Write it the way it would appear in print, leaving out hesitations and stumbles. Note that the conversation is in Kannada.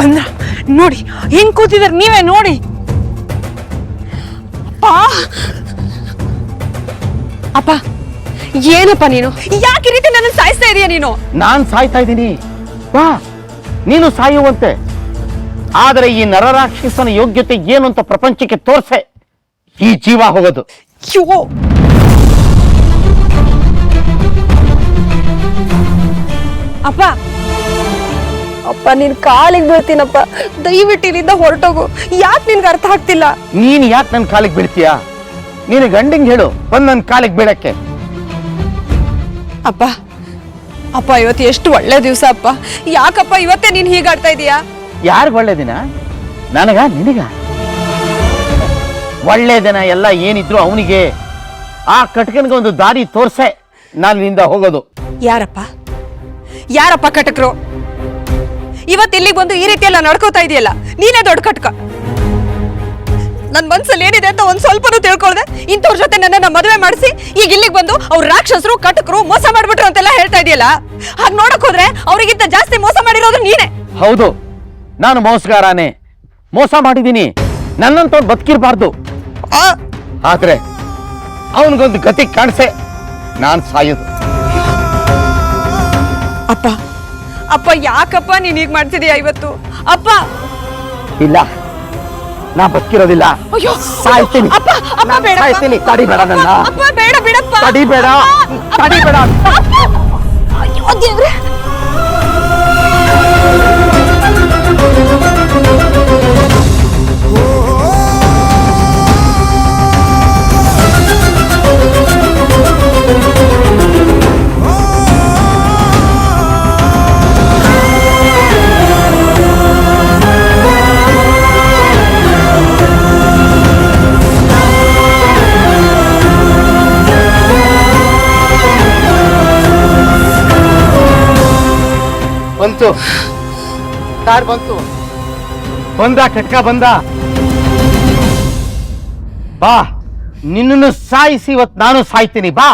ಬಂದ್ರ ನೋಡಿ ಹೆಂಗ್ ಕೂತಿದಾರ ನೀವೇ ನೋಡಿ. ಅಪ್ಪ ಏನಪ್ಪ ನೀನು ಯಾಕೆ ಈ ರೀತಿ ನನ್ನ ಸಾಯಿಸ್ತಾ ಇದೀಯ ನೀನು? ನಾನ್ ಸಾಯ್ತಾ ಇದ್ದೀನಿ ಬಾ ನೀನು ಸಾಯುವಂತೆ. ಆದರೆ ಈ ನರರಾಕ್ಷಸನ ಯೋಗ್ಯತೆ ಏನು ಅಂತ ಪ್ರಪಂಚಕ್ಕೆ ತೋರ್ಸೆ ಈ ಜೀವ ಹೋಗೋದು. ಅಪ್ಪ ಅಪ್ಪ ನಿನ್ ಕಾಲಿಗೆ ಬೀಳ್ತೀನಪ್ಪ, ದಯವಿಟ್ಟು ಇಲ್ಲಿಂದ ಹೊರಟೋಗು. ಯಾಕೆ ನಿನ್ಗೆ ಅರ್ಥ ಆಗ್ತಿಲ್ಲ? ನೀನ್ ಯಾಕೆ ನನ್ನ ಕಾಲಿಗೆ ಬೀಳ್ತೀಯಾ? ನೀನು ಗಂಡಿಂಗ್ ಹೇಳು ಬಂದ್ ನನ್ನ ಕಾಲಿಗೆ ಬೀಳಕ್ಕೆ. ಅಪ್ಪ ಅಪ್ಪ ಇವತ್ತು ಎಷ್ಟು ಒಳ್ಳೆ ದಿವಸ ಅಪ್ಪ. ಯಾಕಪ್ಪ ಇವತ್ತೇ ನೀನ್ ಹೀಗಾಡ್ತಾ ಇದೀಯಾ? ಯಾರಿಗ ಒಳ್ಳೆ ದಿನ? ನನಗ ನಿನಗ? ಒಳ್ಳೆ ದಿನ ಎಲ್ಲ ಏನಿದ್ರು ಅವನಿಗೆ. ಆ ಕಟ್ಕನ್ಗೆ ಒಂದು ದಾರಿ ತೋರ್ಸೆ ನಾನು ಇಲ್ಲಿಂದ ಹೋಗೋದು. ಯಾರಪ್ಪ ಯಾರಪ್ಪ ಕಟಕರು? ಇವತ್ತು ಇಲ್ಲಿಗೆ ಬಂದು ಈ ರೀತಿ ಎಲ್ಲ ನಡ್ಕೋತಾ ಇದೆಯಲ್ಲ, ನೀನೇ ದೊಡ್ಡ ಕಟ್ಕ. ನನ್ ಮನ್ಸಲ್ಲಿ ಏನಿದೆ ಅಂತ ಒಂದ್ ಸ್ವಲ್ಪನೂ ತಿಳ್ಕೊಳ್ದೆ ಇಂಥವ್ರ ಜೊತೆ ನನ್ನ ಮದುವೆ ಮಾಡಿಸಿ ಈಗ ಇಲ್ಲಿಗೆ ಬಂದು ಅವ್ರ ರಾಕ್ಷಸರು ಕಟಕರು ಮೋಸ ಮಾಡ್ಬಿಟ್ರು ಅಂತೆಲ್ಲ ಹೇಳ್ತಾ ಇದೆಯಲ್ಲ. ಹಾಗೆ ನೋಡಕ್ ಹೋದ್ರೆ ಅವ್ರಿಗಿಂತ ಜಾಸ್ತಿ ಮೋಸ ಮಾಡಿರೋದು ನೀನೆ. ಹೌದು, ನಾನು ಮೋಸಗಾರನೇ, ಮೋಸ ಮಾಡಿದ್ದೀನಿ. ನನ್ನಂತವ್ರು ಬದುಕಿರ್ಬಾರ್ದು. ಆದ್ರೆ ಅವನಿಗೊಂದು ಗತಿ ಕಾಣಿಸೆ ನಾನ್ ಸಾಯೋದು. ಅಪ್ಪ ಅಪ್ಪ ಯಾಕಪ್ಪ ನೀನ್ ಹೀಗ್ ಮಾಡ್ತಿದೀಯ ಇವತ್ತು? ಅಪ್ಪ ಇಲ್ಲ, ನಾ ಬದುಕಿರೋದಿಲ್ಲ, ಸಾಯ್ತೀನಿ. ಸಾಯ್ತೀನಿ. ತಡಿಬೇಡ ನನ್ನ, ಬೇಡ ಬಿಡಪ್ಪ, ತಡಿಬೇಡ, ತಡಿಬೇಡ. ಅಯ್ಯೋ ದೇವ್ರೆ. ಬಂತು, ಕಾರ್ ಬಂತು. ಬಂದ ಕಟ್ಕ ಬಂದ. ಬಾ, ನಿನ್ನನ್ನು ಸಾಯಿಸಿ ಇವತ್ತು ನಾನು ಸಾಯ್ತೀನಿ. ಬಾ.